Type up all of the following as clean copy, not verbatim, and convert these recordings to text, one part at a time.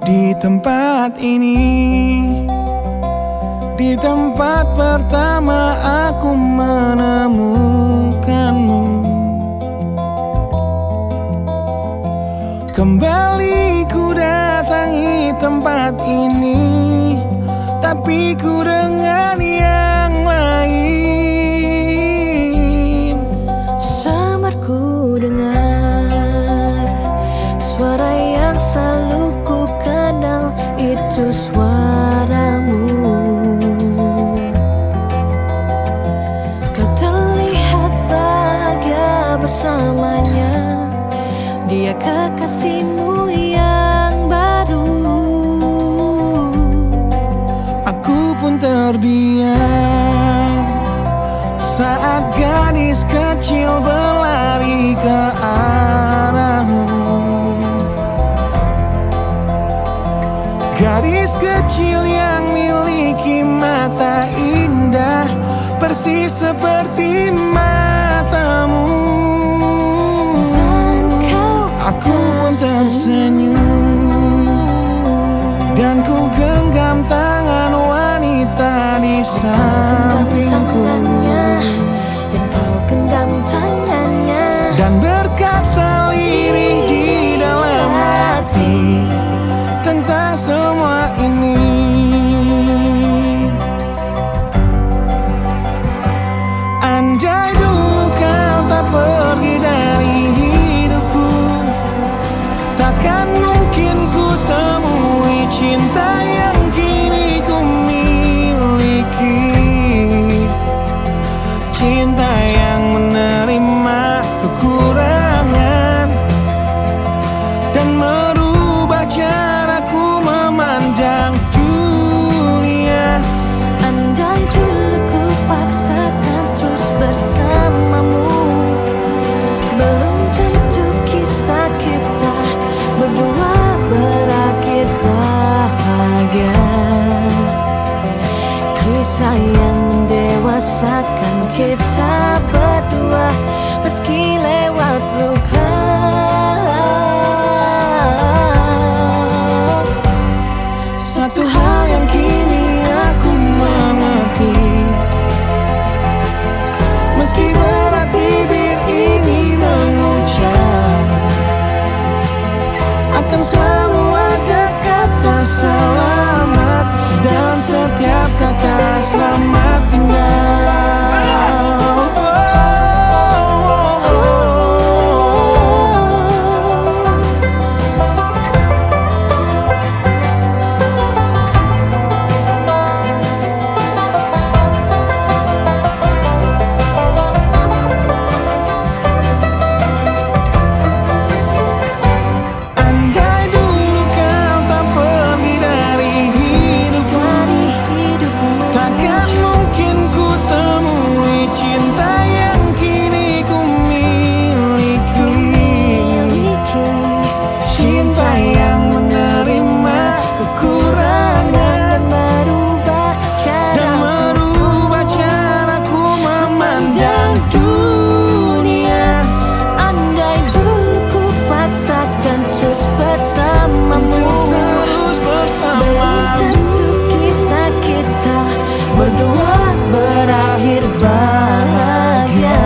Di tempat ini, di tempat pertama aku menemukanmu. Kembali ku datangi tempat ini, tapi ku dengan yang lain. Samar ku dengar suara yang selalu ku kenal, itu suaramu. Kau terlihat bahagia bersamanya, dia kekasihmu yang baru. Aku pun terdiam saat gadis kecil berlari ke arahmu. Gadis kecil yang miliki mata indah, persis seperti matamu. Aku pun tersenyum dan ku genggam tangan wanita di sampingku. Dan kau genggam tangannya Dan berkata lirih di dalam hati tentang semua ini. Andai dulu kau tak pergi dari hidupku, takkan mungkin ku temui cinta yang kini ku miliki. Cinta yang menerima kekurangan dan merubah caraku memandang dunia. Andai dulu ku paksakan terus bersamamu, belum tentu kisah kita berdua berakhir bahagia. Kisah yang mendewasakan kita berdua, meski lewat luka. Satu hal yang kini aku mengerti, meski berat bibir ini mengucap, akan selalu ada kata selamat dalam setiap kata selamat tinggal. Berdua berakhir bahagia.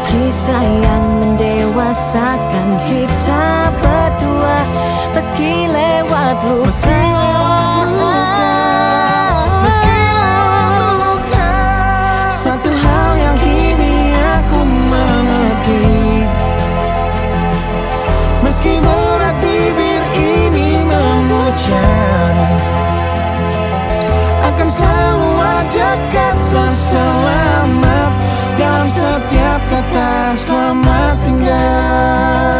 Kisah yang mendewasakan kita berdua, meski lewat luka. Satu hal yang kini aku mengerti, meski berat bibir ini mengucap, akan selalu ada kata selamat dalam setiap kata selamat tinggal.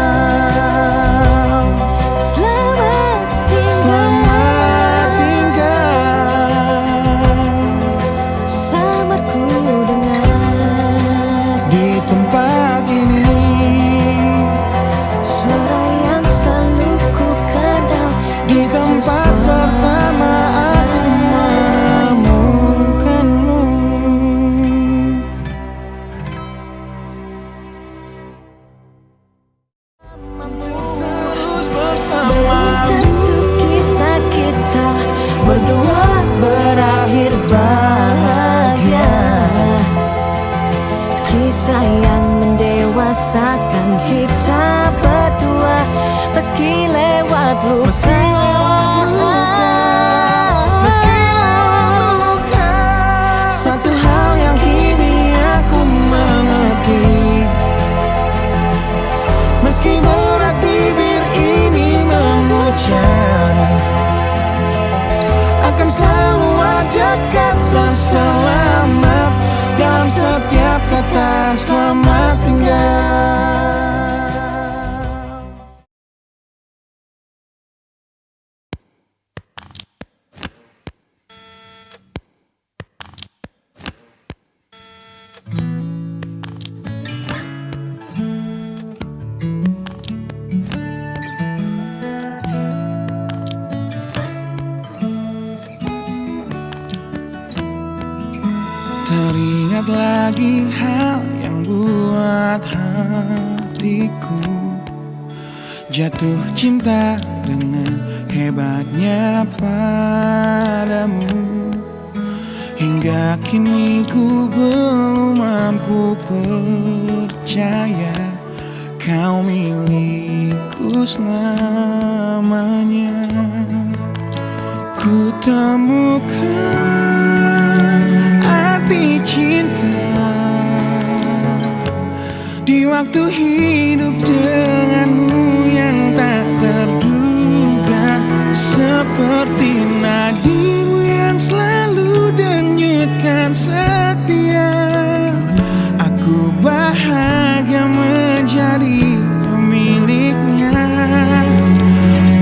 luka. Meski lewat luka, satu hal yang kini aku mengerti. Meski berat bibir ini mengucap, akan selalu ada kata selamat dalam setiap kata selamat tinggal. Teringat lagi hal yang buat hatiku jatuh cinta dengan hebatnya padamu. Hingga kini ku belum mampu percaya kau milikku selamanya. Ku temukan arti cinta di waktu hidup denganmu yang tak terduga. Seperti nadimu yang selalu denyutkan setia, aku bahagia menjadi pemiliknya.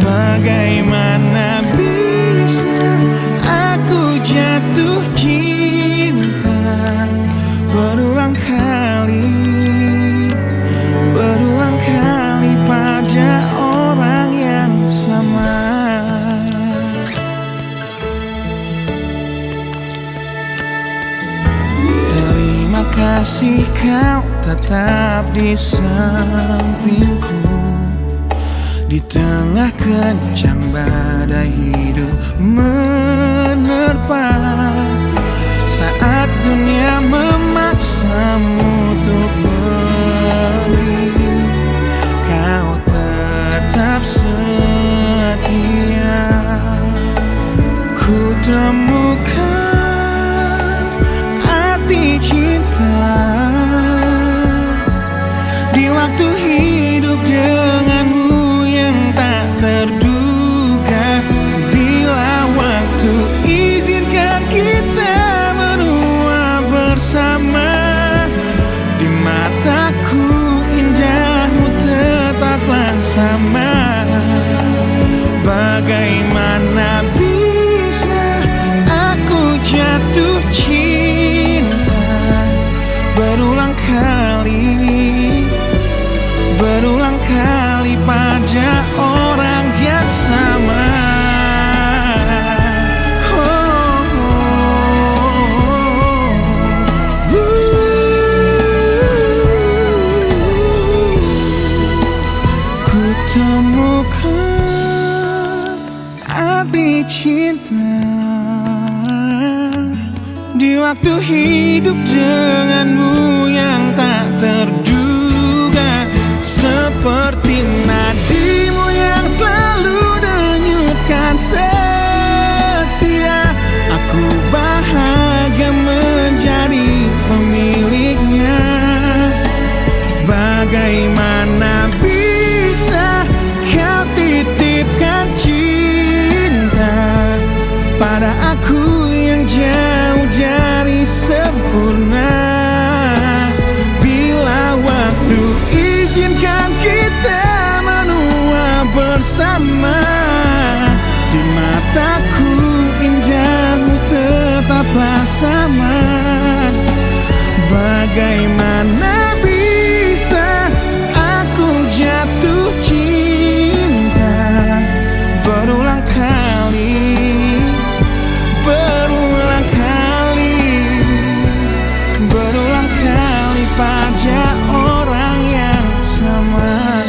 Bagaimana bisa aku jatuh cinta berulang kali pada orang yang sama. Terima kasih kau tetap di sampingku di tengah kencang badai hidup menerpa. Saat dunia memaksamu untuk pergi, kau tetap setia. Ku temukan arti cinta di waktu hidup denganmu yang tak terduga. Bila waktu izinkan kita menua bersama, di mataku indahmu tetaplah sama. Bagaimana bisa aku jatuh cinta berulang kali pada orang yang sama. Ku temukan arti cinta di waktu hidup denganmu yang tak terduga. Seperti nadimu yang selalu denyutkan setia, aku bahagia menjadi pemiliknya. Bagaimana bisa kau titipkan cinta pada aku yang jauh dari sempurna. Bila waktu izinkan kita menua bersama, di mataku indahmu tetaplah sama. Bagaimana bisa aku jatuh cinta berulang kali pada orang yang sama.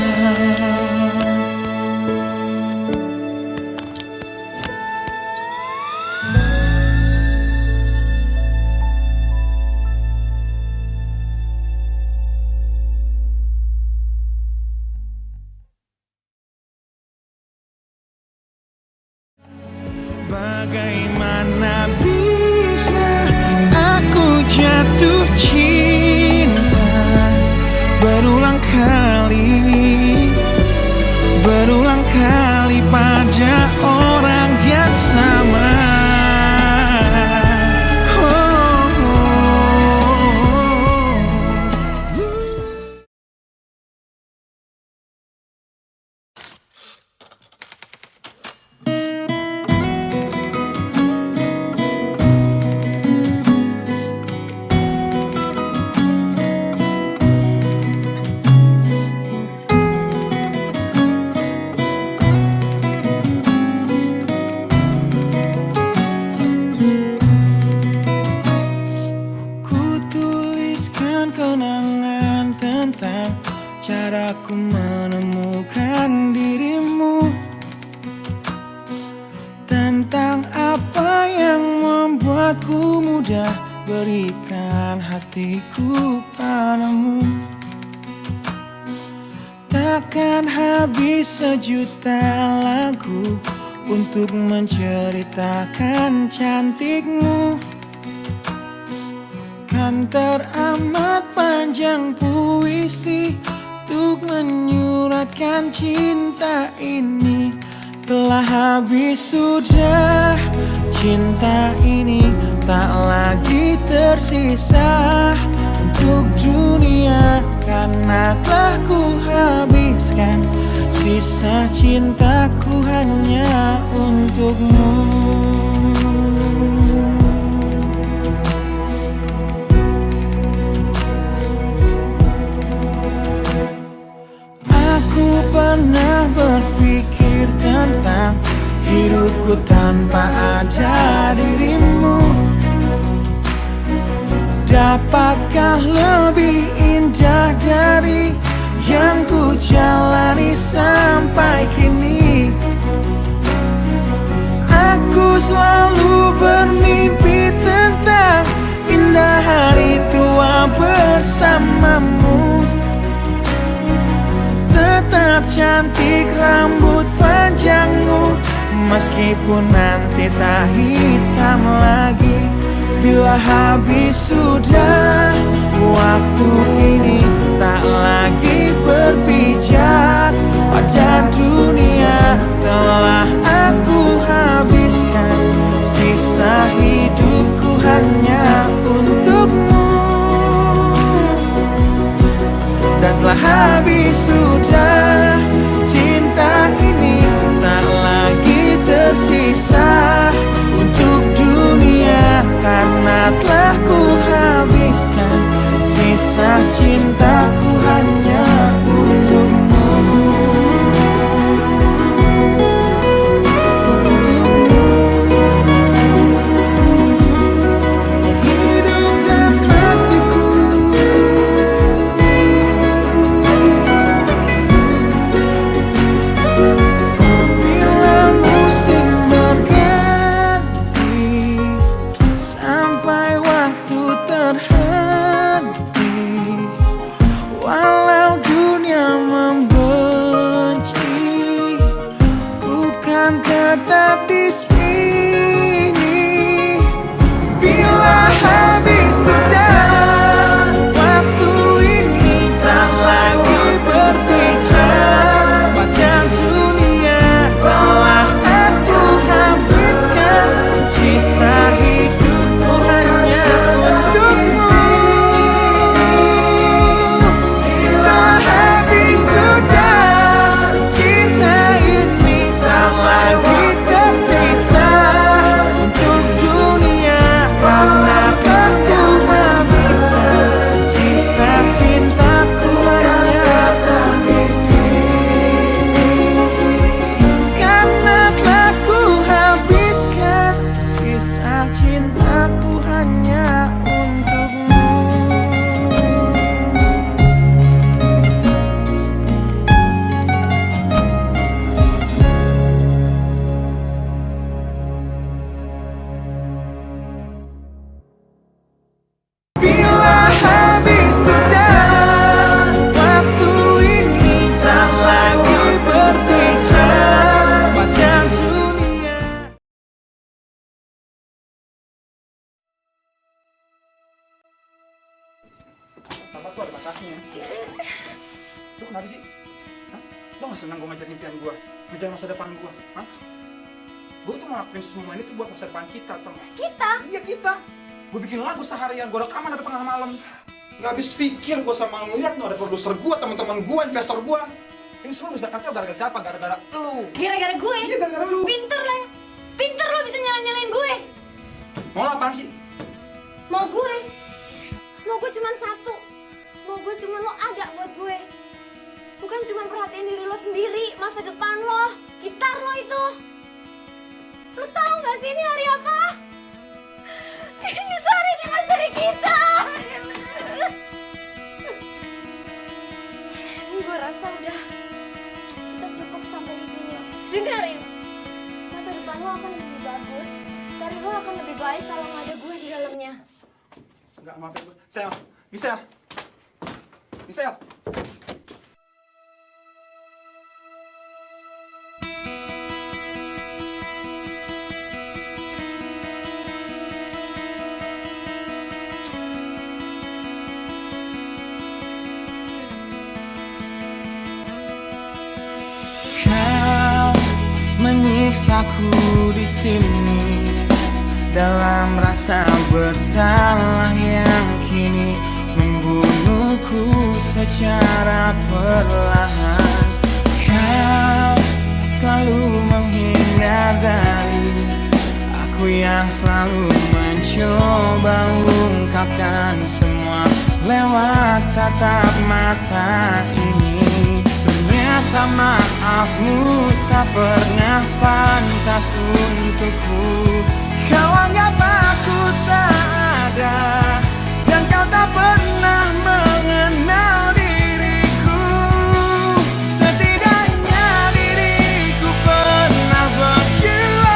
Bagaimana bisa aku jatuh cinta berulang kali pada orang yang sama. Kenangan tentang caraku menemukan dirimu, tentang apa yang membuatku mudah berikan hatiku padamu. Takkan habis sejuta lagu untuk menceritakan cantikmu. Kan teramat panjang puisi untuk menyuratkan cinta ini. Telah habis sudah cinta ini, tak lagi tersisa untuk dunia, karena telah ku habiskan sisa cintaku hanya untukmu. Aku pernah berpikir tentang hidupku tanpa ada dirimu. Dapatkah lebih indah dari yang ku jalani sampai kini? Aku selalu bermimpi tentang indah hari tua bersamamu. Tetap cantik rambut panjangmu, meskipun nanti tak hitam lagi. Bila habis sudah waktu ini, tak lagi berpijak pada dunia. Telah aku habiskan sisa hidupku hanya untukmu. Dan telah habis sudah cinta ini, tak lagi tersisa untuk dunia, karena telah ku habiskan sisa cintaku hanya untukmu. Hidup dan matiku, bila musim berganti, sampai waktu terhenti, walau dunia membenci, bukan tetap di sini. Bila habis sudah waktu ini, tak lagi berpijak pada dunia. Telah aku habiskan sisa hidupku hanya untukmu. Bila habis sudah cinta ini, tak lagi tersisa masa depan gue. Hah? Gue tuh ngelakuin semua ini tuh buat masa depan kita, tau gak? Kita? Iya kita. Gue bikin lagu seharian, gue rekaman sampai tengah malam. Gak habis pikir gue sama ngeliat no, ada produser gue, teman-teman gue, investor gue. Ini semua bisa kacau gara-gara siapa? Gara-gara lu. Gara-gara gue? Iya gara-gara lu. Pinter lah. Pinter lo bisa nyalain gue. Mau lo apaan sih? Mau gue cuma satu. Mau gue cuma lo ada buat gue. Bukan cuma perhatiin diri lo sendiri, masa depan lo, gitar lo itu. Lo tahu nggak sih ini hari apa? Ini tuh hari anniversary kita. Gue rasa udah kita cukup sampai di sini. Dengerin, masa depan lo akan lebih bagus. Karir lo akan lebih baik kalau nggak ada gue di dalamnya. Enggak, maaf ya gue. Gisel. Kau menyiksaku di sini dalam rasa bersalah yang kini membunuhku secara perlahan. Kau selalu menghindar dari aku yang selalu mencoba ungkapkan semua lewat tatap mata ini. Ternyata maafmu tak pernah pantas untukku. Kau anggap aku tak ada, dan kau tak pernah mengenal diriku. Setidaknya diriku pernah berjuang,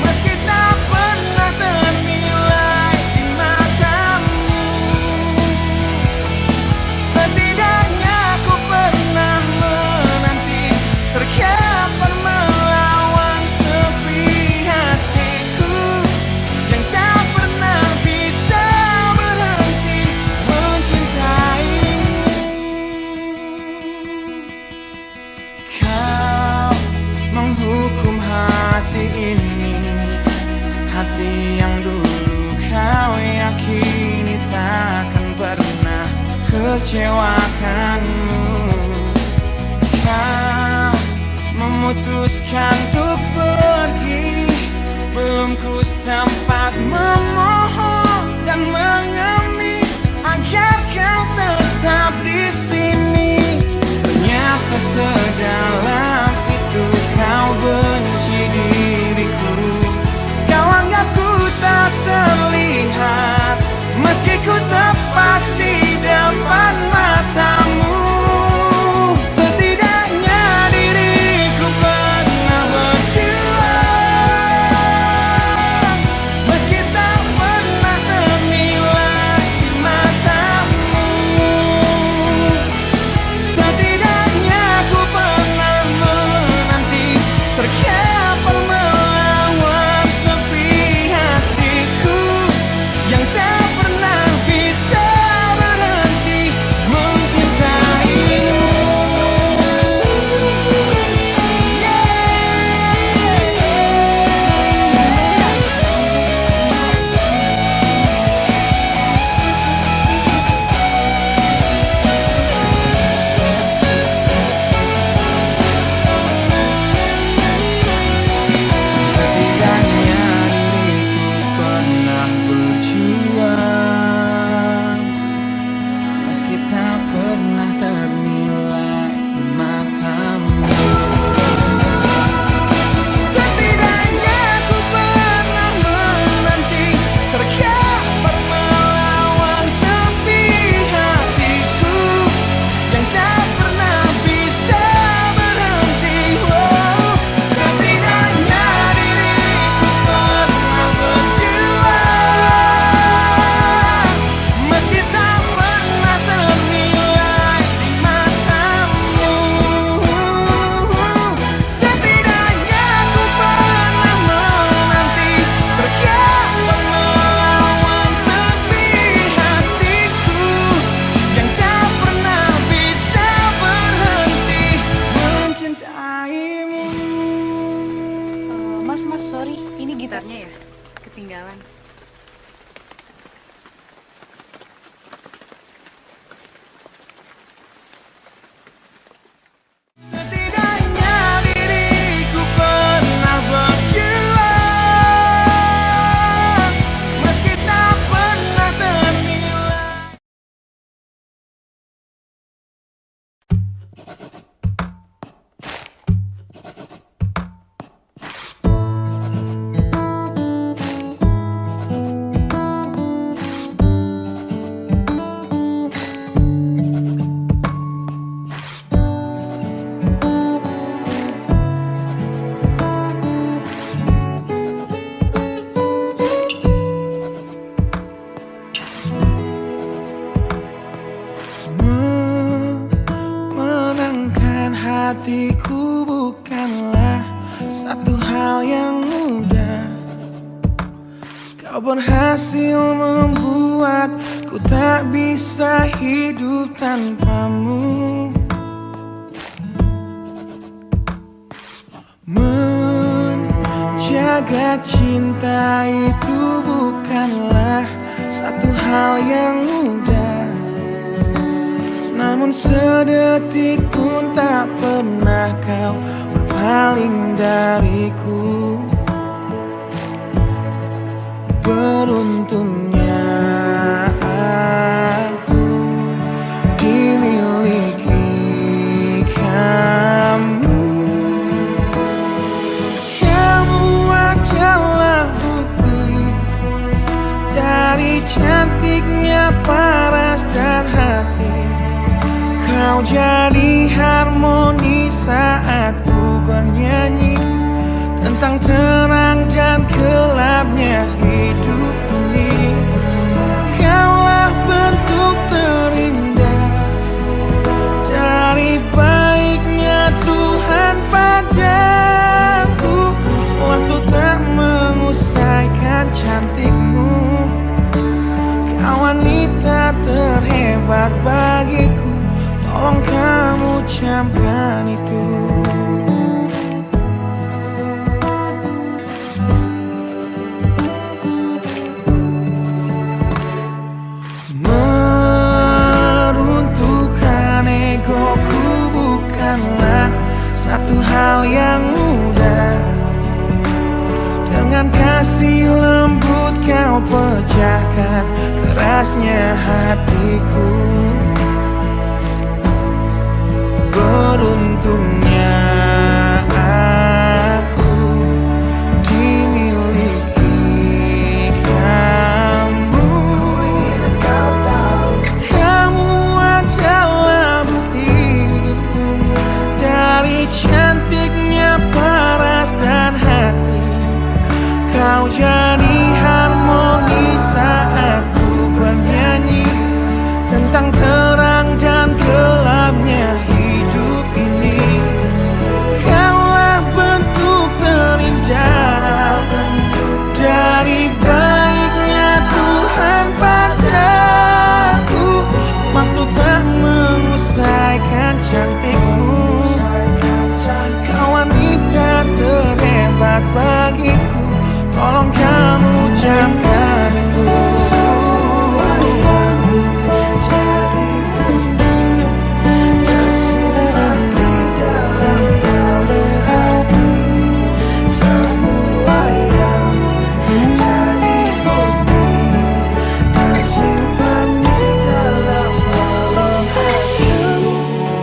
meski tak pernah ternilai di matamu. Setidaknya aku pernah menanti terkapan melawan sepi hatiku yang tak pernah bisa berhenti mencintaimu. Kau menghukum hati ini, hati yang dulu kau yakini takkan pernah kecewakanmu. Kau memutuskan untuk pergi, belum ku sempat memohon dan mengemis agar kau tetap di sini. Ternyata sedalam itu kau benci diriku. Kau anggap ku tak terlihat, meski ku tepat di depan matamu. Setidaknya diriku pernah ketinggalan. Setidaknya diriku pernah berjuang, meski tak pernah ternilai. Menenangkan hatiku bukanlah satu hal yang mudah. Kau berhasil membuatku tak bisa hidup tanpamu. Menjaga cinta itu bukanlah satu hal yang mudah. Namun sedetik pun tak pernah kau berpaling dariku. Beruntungnya aku dimiliki kamu. Kamu adalah bukti dari cantiknya paras dan hati. Kau jadi harmoni saat ku bernyanyi tentang terang dan gelapnya hidup ini. Kaulah bentuk terindah dari baiknya Tuhan padaku. Waktu tak mengusaikan cantikmu, kau wanita terhebat bagiku. Tolong kamu camkan itu. Meruntuhkan egoku bukanlah satu hal yang mudah. Dengan kasih lembut kau pecahkan kerasnya hatiku. Beruntungnya aku dimiliki kamu. Kamu adalah bukti dari cantiknya paras dan hati. Kau jadi harmoni saat ku bernyanyi tentang terang dan gelapnya hidup ini. Kaulah bentuk terindah dari baiknya Tuhan padaku. Waktu tak mengusaikan cantikmu, kau wanita terhebat bagiku. Tolong kamu camkan itu.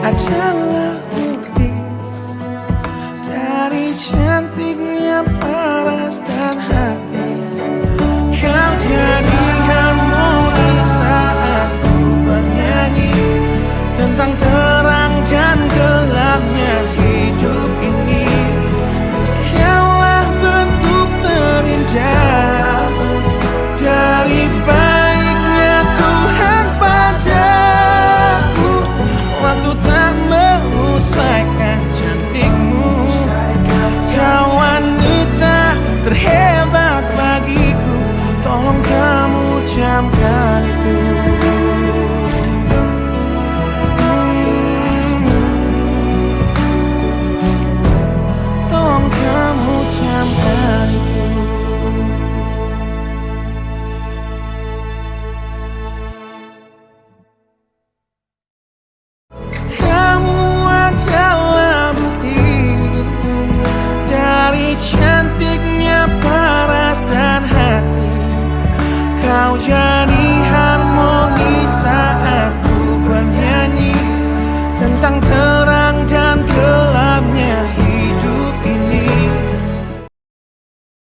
Adalah bukti dari cantiknya paras dan hati.